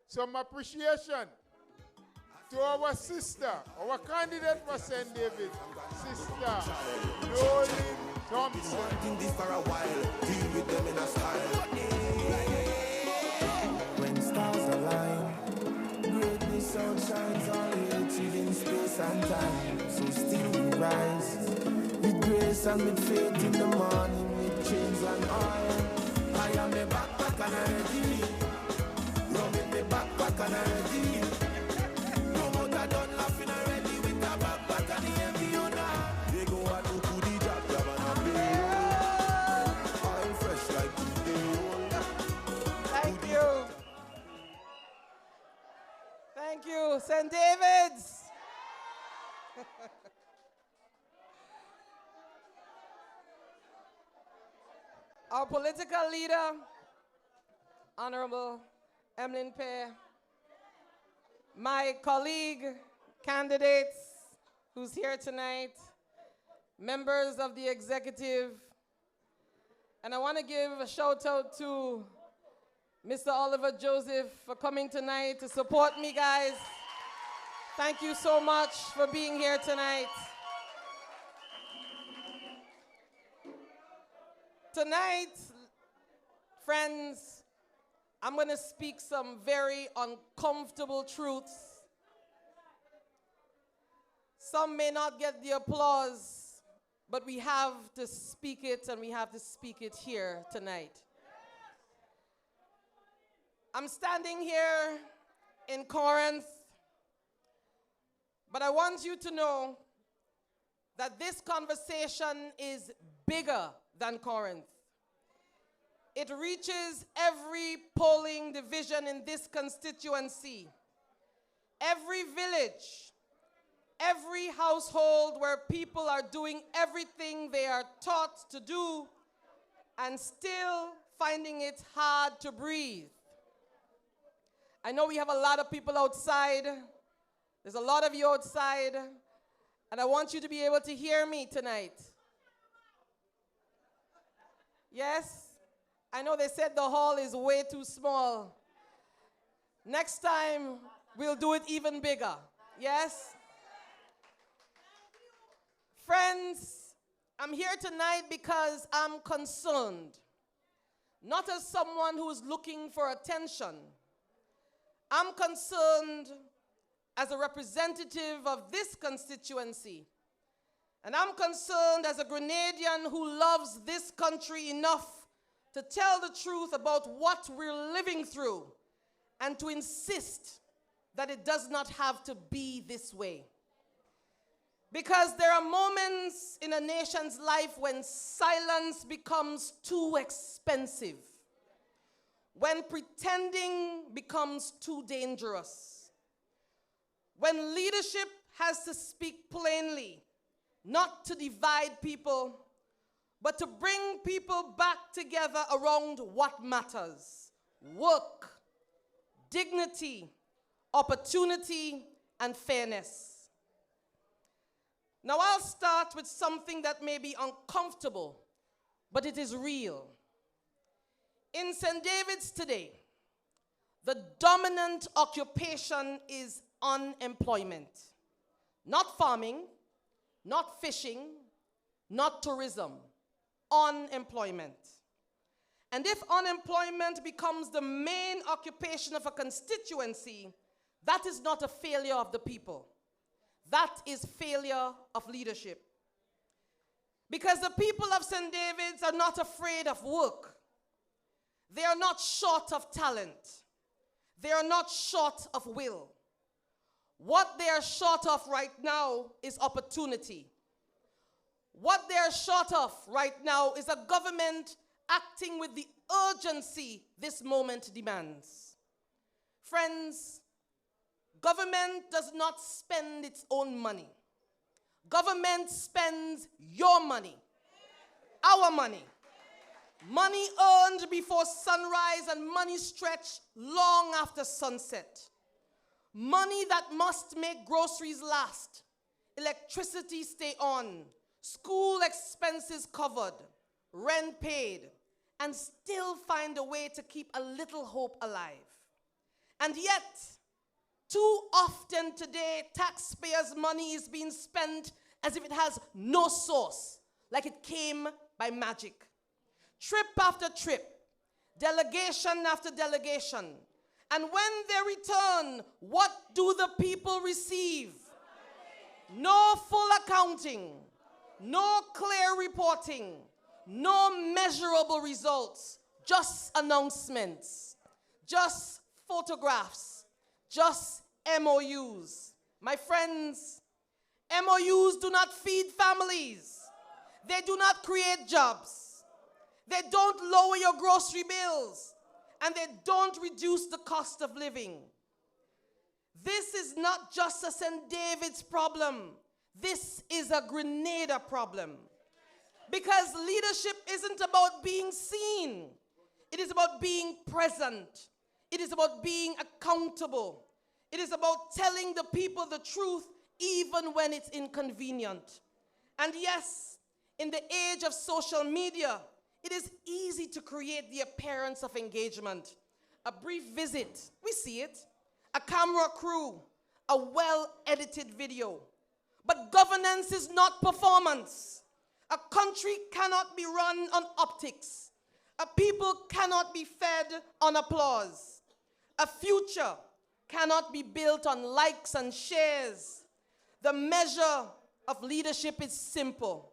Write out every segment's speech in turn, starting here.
some appreciation to our sister, our candidate for St. David, Sister Noleen Thompson. Wanting this for a while, deal with them in a style. When stars align, greatness outshines all creative in space and time. So still we rise, with grace and with faith in the morning, with chains and iron. I am a backpack and I'm ready. Run with me backpack and I'm ready. Promoter done laughing already with the backpack and the heavy owner. They go out to the job and a pay. I'm fresh like today. Thank you. Thank you, St. David's. Our political leader, Honorable NNP, my colleague, candidates who's here tonight, members of the executive, and I want to give a shout out to Mr. Oliver Joseph for coming tonight to support me, guys. Thank you so much for being here tonight. Tonight, friends, I'm going to speak some very uncomfortable truths. Some may not get the applause, but we have to speak it, and we have to speak it here tonight. I'm standing here in Corinth, but I want you to know that this conversation is bigger than Corinth. It reaches every polling division in this constituency, every village, every household where people are doing everything they are taught to do and still finding it hard to breathe. I know we have a lot of people outside. There's a lot of you outside, and I want you to be able to hear me tonight. Yes? I know they said the hall is way too small. Next time, we'll do it even bigger. Yes? Friends, I'm here tonight because I'm concerned. Not as someone who's looking for attention. I'm concerned as a representative of this constituency. And I'm concerned as a Grenadian who loves this country enough to tell the truth about what we're living through and to insist that it does not have to be this way. Because there are moments in a nation's life when silence becomes too expensive, when pretending becomes too dangerous, when leadership has to speak plainly, not to divide people, but to bring people back together around what matters: work, dignity, opportunity, and fairness. Now I'll start with something that may be uncomfortable, but it is real. In St. David's today, the dominant occupation is unemployment. Not farming, not fishing, not tourism. Unemployment. And if unemployment becomes the main occupation of a constituency, that is not a failure of the people. That is failure of leadership. Because the people of St. David's are not afraid of work. They are not short of talent. They are not short of will. What they are short of right now is opportunity. What they are short of right now is a government acting with the urgency this moment demands. Friends, government does not spend its own money. Government spends your money, our money. Money earned before sunrise and money stretched long after sunset. Money that must make groceries last, electricity stay on, school expenses covered, rent paid, and still find a way to keep a little hope alive. And yet, too often today, taxpayers' money is being spent as if it has no source, like it came by magic. Trip after trip, delegation after delegation. And when they return, what do the people receive? No full accounting, no clear reporting, no measurable results, just announcements, just photographs, just MOUs. My friends, MOUs do not feed families. They do not create jobs. They don't lower your grocery bills. And they don't reduce the cost of living. This is not just a St. David's problem. This is a Grenada problem. Because leadership isn't about being seen. It is about being present. It is about being accountable. It is about telling the people the truth even when it's inconvenient. And yes, in the age of social media, it is easy to create the appearance of engagement. A brief visit, we see it. A camera crew, a well-edited video. But governance is not performance. A country cannot be run on optics. A people cannot be fed on applause. A future cannot be built on likes and shares. The measure of leadership is simple.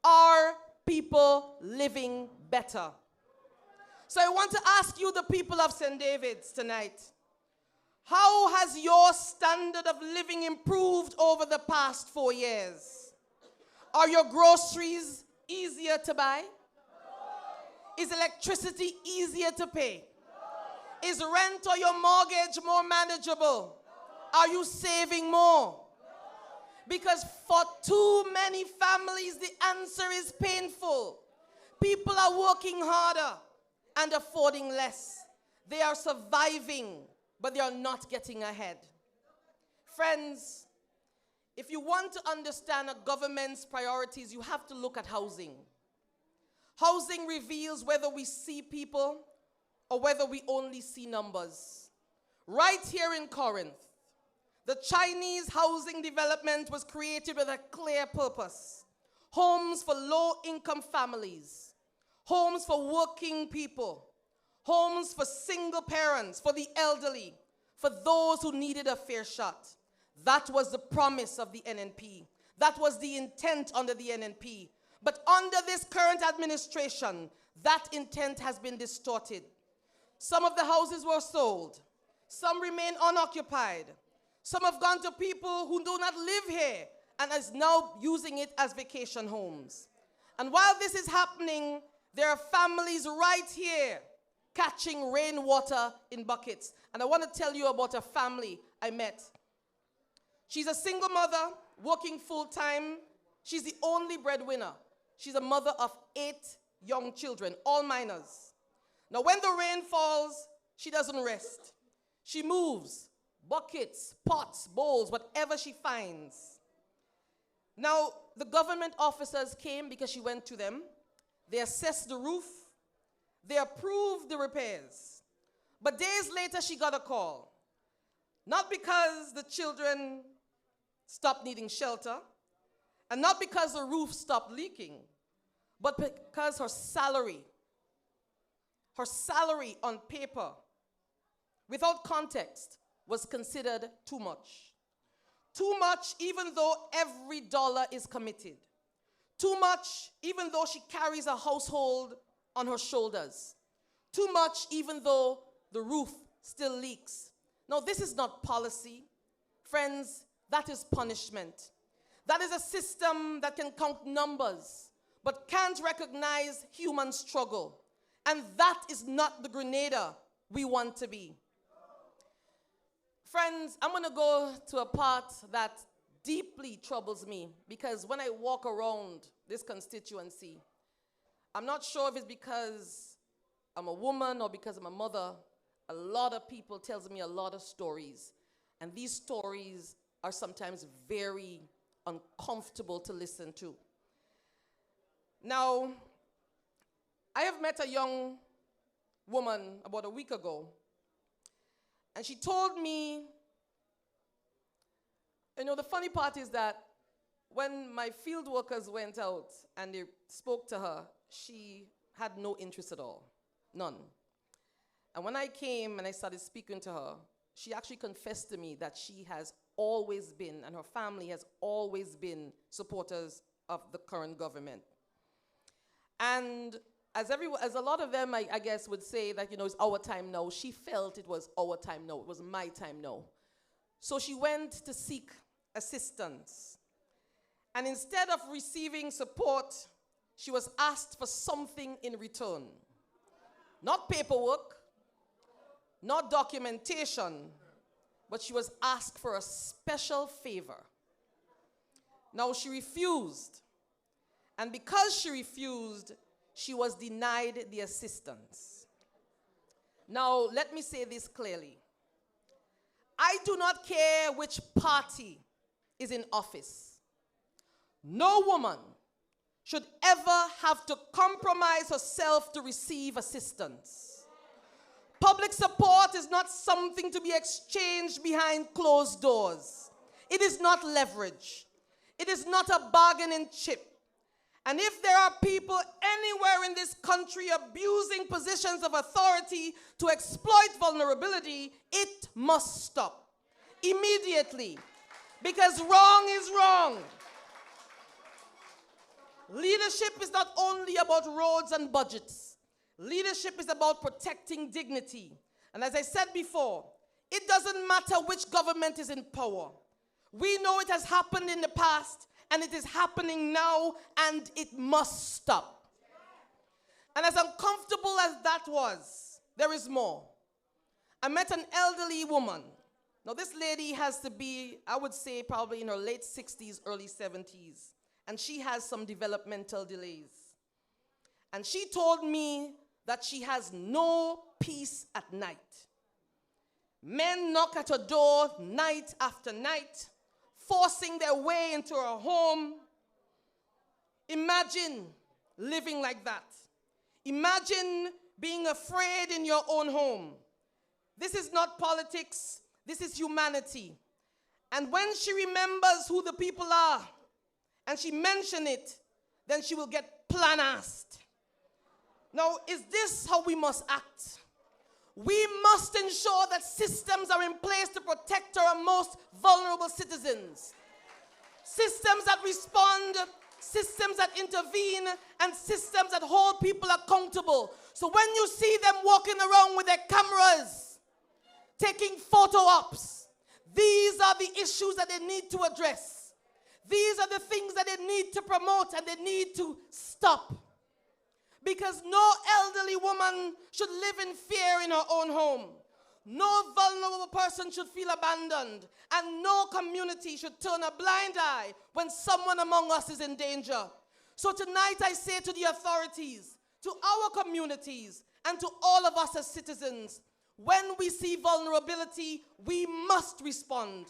Are people living better? So I want to ask you, the people of St. David's tonight, how has your standard of living improved over the past 4 years? Are your groceries easier to buy? Is electricity easier to pay? Is rent or your mortgage more manageable? Are you saving more? Because for too many families, the answer is painful. People are working harder and affording less. They are surviving, but they are not getting ahead. Friends, if you want to understand a government's priorities, you have to look at housing. Housing reveals whether we see people or whether we only see numbers. Right here in Corinth, the Chinese housing development was created with a clear purpose. Homes for low-income families, homes for working people, homes for single parents, for the elderly, for those who needed a fair shot. That was the promise of the NNP. That was the intent under the NNP. But under this current administration, that intent has been distorted. Some of the houses were sold. Some remain unoccupied. Some have gone to people who do not live here and is now using it as vacation homes. And while this is happening, there are families right here catching rainwater in buckets. And I want to tell you about a family I met. She's a single mother, working full-time. She's the only breadwinner. She's a mother of 8 young children, all minors. Now, when the rain falls, she doesn't rest. She moves buckets, pots, bowls, whatever she finds. Now, the government officers came because she went to them. They assessed the roof. They approved the repairs. But days later, she got a call. Not because the children stopped needing shelter, and not because the roof stopped leaking, but because her salary on paper, without context, was considered too much. Too much even though every dollar is committed. Too much even though she carries a household on her shoulders. Too much even though the roof still leaks. Now, this is not policy. Friends, that is punishment. That is a system that can count numbers, but can't recognize human struggle. And that is not the Grenada we want to be. Friends, I'm going to go to a part that deeply troubles me, because when I walk around this constituency, I'm not sure if it's because I'm a woman or because I'm a mother. A lot of people tells me a lot of stories, and these stories are sometimes very uncomfortable to listen to. Now, I have met a young woman about a week ago, And she told me, the funny part is that when my field workers went out and they spoke to her, she had no interest at all, none. And when I came and I started speaking to her, she actually confessed to me that she has always been, and her family has always been, supporters of the current government. And as a lot of them, I guess, would say that, it's our time now, she felt it was our time now, it was my time now. So she went to seek assistance. And instead of receiving support, she was asked for something in return. Not paperwork, not documentation, but she was asked for a special favor. Now she refused. And because she refused, she was denied the assistance. Now, let me say this clearly. I do not care which party is in office. No woman should ever have to compromise herself to receive assistance. Public support is not something to be exchanged behind closed doors. It is not leverage. It is not a bargaining chip. And if there are people anywhere in this country abusing positions of authority to exploit vulnerability, it must stop immediately, because wrong is wrong. Leadership is not only about roads and budgets. Leadership is about protecting dignity. And as I said before, it doesn't matter which government is in power. We know it has happened in the past, and it is happening now, and it must stop. And as uncomfortable as that was, there is more. I met an elderly woman. Now, this lady has to be, I would say, probably in her late 60s, early 70s. And she has some developmental delays. And she told me that she has no peace at night. Men knock at her door night after night, forcing their way into her home. Imagine living like that. Imagine being afraid in your own home. This is not politics, this is humanity. And when she remembers who the people are, and she mentions it, then she will get plan-assed. Now, is this how we must act? We must ensure that systems are in place to protect our most vulnerable citizens. Systems that respond, systems that intervene, and systems that hold people accountable. So when you see them walking around with their cameras, taking photo ops, these are the issues that they need to address. These are the things that they need to promote and they need to stop. Because no elderly woman should live in fear in her own home. No vulnerable person should feel abandoned. And no community should turn a blind eye when someone among us is in danger. So tonight I say to the authorities, to our communities, and to all of us as citizens, when we see vulnerability, we must respond.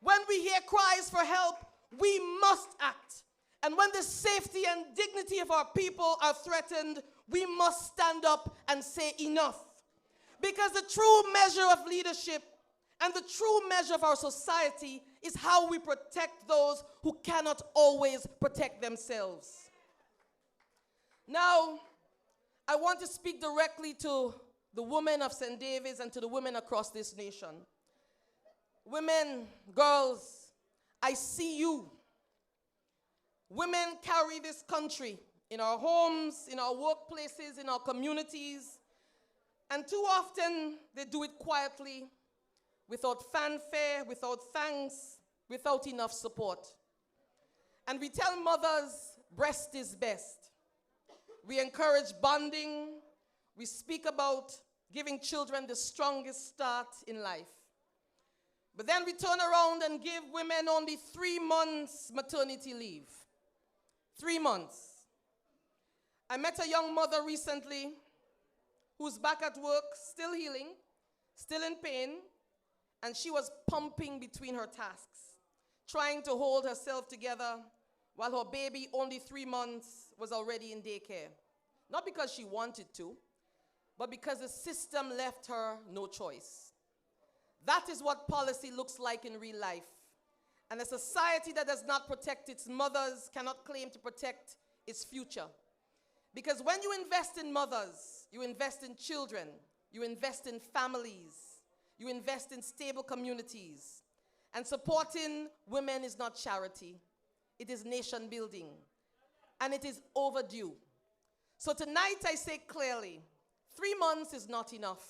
When we hear cries for help, we must act. And when the safety and dignity of our people are threatened, we must stand up and say enough. Because the true measure of leadership and the true measure of our society is how we protect those who cannot always protect themselves. Now, I want to speak directly to the women of St. David's and to the women across this nation. Women, girls, I see you. Women carry this country in our homes, in our workplaces, in our communities. And too often, they do it quietly, without fanfare, without thanks, without enough support. And we tell mothers, breast is best. We encourage bonding. We speak about giving children the strongest start in life. But then we turn around and give women only 3 months maternity leave. 3 months. I met a young mother recently who's back at work, still healing, still in pain, and she was pumping between her tasks, trying to hold herself together while her baby, only 3 months, was already in daycare. Not because she wanted to, but because the system left her no choice. That is what policy looks like in real life. And a society that does not protect its mothers cannot claim to protect its future. Because when you invest in mothers, you invest in children, you invest in families, you invest in stable communities. And supporting women is not charity. It is nation building. And it is overdue. So tonight I say clearly, 3 months is not enough.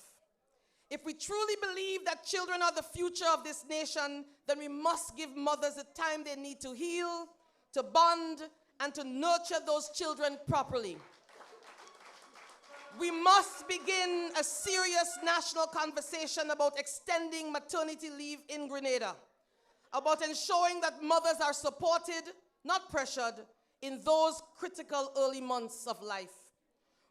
If we truly believe that children are the future of this nation, then we must give mothers the time they need to heal, to bond, and to nurture those children properly. We must begin a serious national conversation about extending maternity leave in Grenada, about ensuring that mothers are supported, not pressured, in those critical early months of life.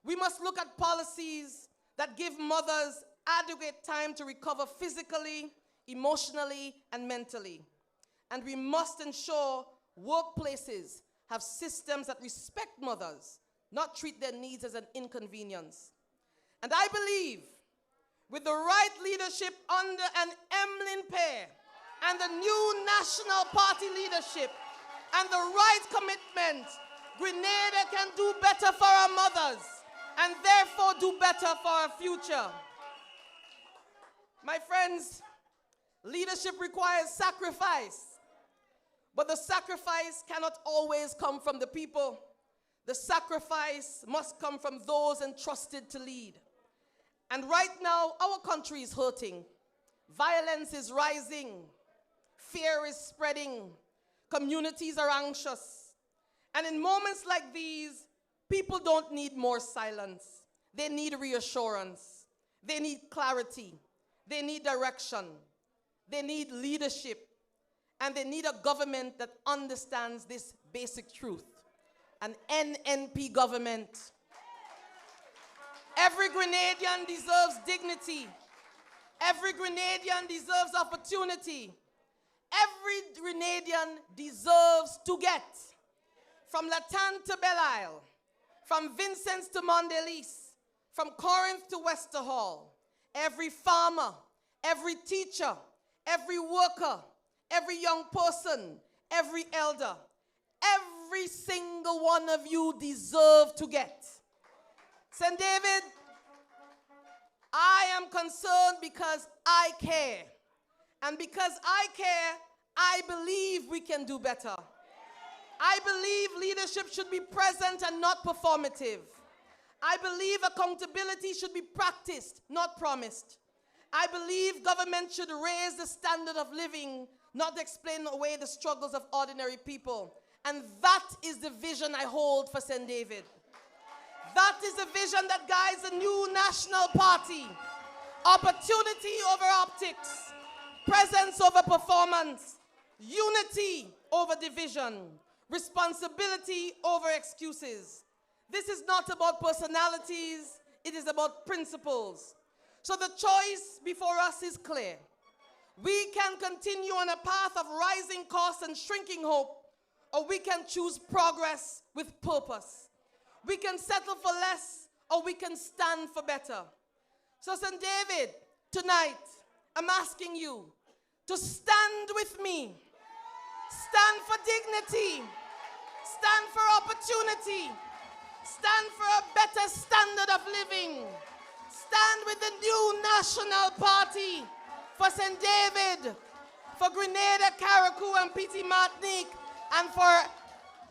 We must look at policies that give mothers adequate time to recover physically, emotionally, and mentally. And we must ensure workplaces have systems that respect mothers, not treat their needs as an inconvenience. And I believe with the right leadership under an Emlyn pair and the new National Party leadership and the right commitment, Grenada can do better for our mothers and therefore do better for our future. My friends, leadership requires sacrifice, but the sacrifice cannot always come from the people. The sacrifice must come from those entrusted to lead. And right now, our country is hurting. Violence is rising. Fear is spreading. Communities are anxious. And in moments like these, people don't need more silence. They need reassurance. They need clarity. They need direction. They need leadership. And they need a government that understands this basic truth. An NNP government. Every Grenadian deserves dignity. Every Grenadian deserves opportunity. Every Grenadian deserves to get. From Latan to Belle Isle, from Vincent's to Mondelez, from Corinth to Westerhall, every farmer, every teacher, every worker, every young person, every elder, every single one of you deserve to get. St. David, I am concerned because I care. And because I care, I believe we can do better. I believe leadership should be present and not performative. I believe accountability should be practiced, not promised. I believe government should raise the standard of living, not explain away the struggles of ordinary people. And that is the vision I hold for St. David. That is the vision that guides the new national party. Opportunity over optics, presence over performance, unity over division, responsibility over excuses. This is not about personalities, it is about principles. So the choice before us is clear. We can continue on a path of rising costs and shrinking hope, or we can choose progress with purpose. We can settle for less, or we can stand for better. So St. David, tonight, I'm asking you to stand with me. Stand for dignity. Stand for opportunity. Stand for a better standard of living. Stand with the new national party for St. David, for Grenada, Carriacou, and Petit Martinique, and for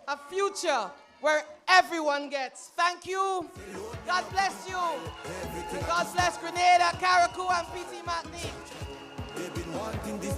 a future where everyone gets. Thank you. God bless you. God bless Grenada, Carriacou, and Petit Martinique.